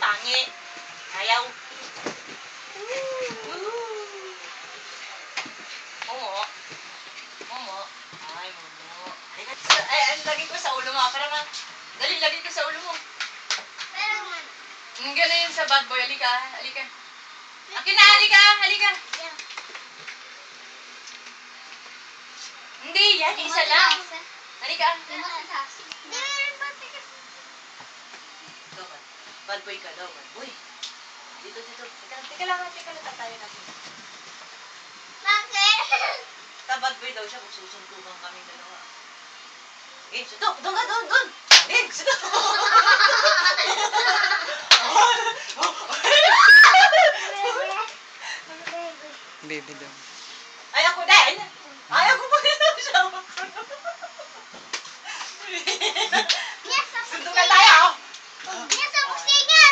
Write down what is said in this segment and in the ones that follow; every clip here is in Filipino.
tangi. Ayaw. Momo. Momo. Ay, Momo. Ay, lagi ko sa ulo mo. Para ma... Dali, lagi ko sa ulo mo. Ang gano'n yun sa bad boy. Halika, halika. Akin na, halika, halika. Hindi, yan, isa lang. Halika. Bad boy ka daw, bad boy. Dito. Teka lang, tayo natin. Bakit? Bad boy daw siya kung susuntukan kami dalawa. Eh, suntok! Doon ka, doon! Eh, suntok! Baby daw. Ay, ako din! Ay, ako pa rin siya. Suntukan tayo! Nasa buksingan!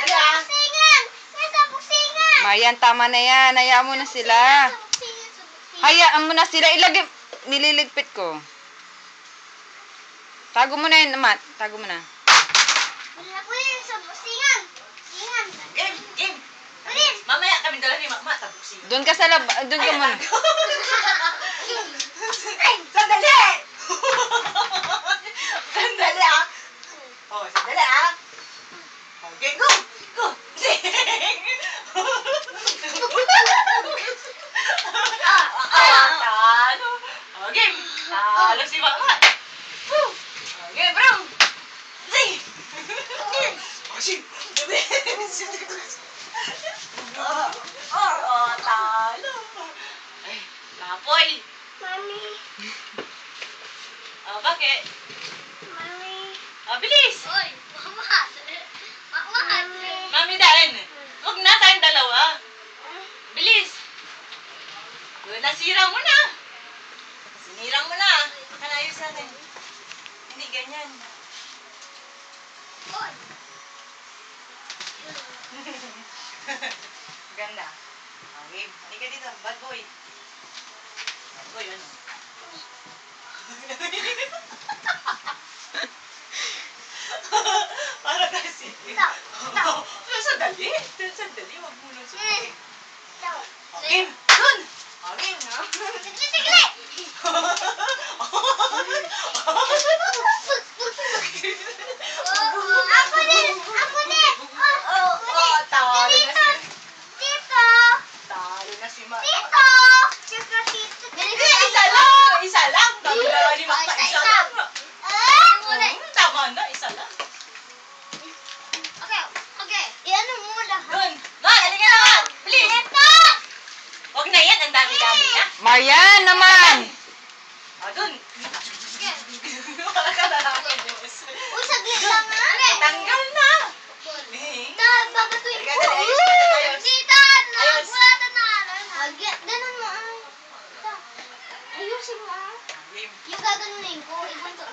Nasa buksingan! Marian, tama na yan. Hayaan mo na sila. Hayaan mo na sila. Ilagay. Nililigpit ko. Tago mo na yun, Mat. Tago mo na. Wala ko yun sa buksingan. Game! Mamaya kami dala ni Mama, tabuksi. Doon ka sa lab... Doon ka muna. Sandali! Sandali ah! Oh, sandali ah! Okay, go! Go! Talo! Okay, talo si Mama! Okay, bro! Talo! Ay, lapoy! Mami. Bakit? Mami. Bilis! Oy, mama. Mami din! Huwag na tayong dalawa. Bilis! Nasira mo na! Sinira mo na! Kanayo sa akin. Hindi ganyan. Oy. Ganda. Okay, halika dito. Bad boy. Bad boy, ano? Para kasi. Sandali. Sandali. Huwag mo nang sumakin. Okay. Dun! Okay, no? Sige! Ako din! Talo na si... Tito! Talo na si Ma... Tito! Isa lang! Dami na ni Mama, isa lang! Tama na, isa lang. Okay. Iyan mo muna. Dun! Ma, halika na! Please! Tito! Huwag na yan, ang dami-dami na. Marian naman! Dun! Wala ka na lang. Uy, saglit lang nga. Tanggal na! Babatuin ko. Ayos. Tita! Ayos. Wala na. Ganun mo ah. Ayusin mo ah. Yung gaganunin ko, ibang to.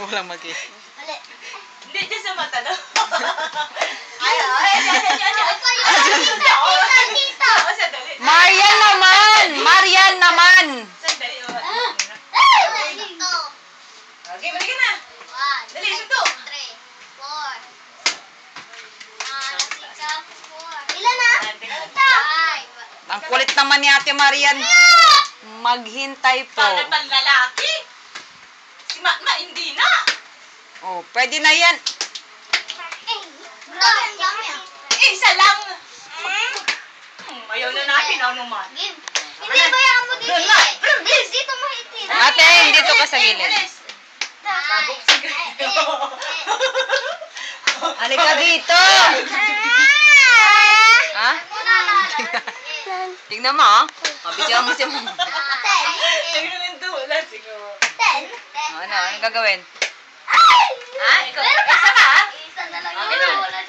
Walang magi. Mali. Hindi, dyan sa mata na. Tita! Sandali. Marian naman! Marian naman! Sandali. Tito! Okay, balik ka na. Dali, suntok. 3, 4. Ilan na? 5. Ang kulit naman ni Ate Marian. Maghintay po. Bakit pang lalaki? Si Mama, hindi na. Oh, pwede na yan. Isa lang. Ayaw na natin, ano man. Hindi ba yan mo dito? Please, dito mo itin. Ate, dito ka sa gilid. Halika dito. Ha? Tingnan mo, ah. Bigyan mo si Mama. Tingnan yung dula, siguro. Ano gagawin? Ha? Ikaw, isa ka, ha? Isa na lang Okay yun. na.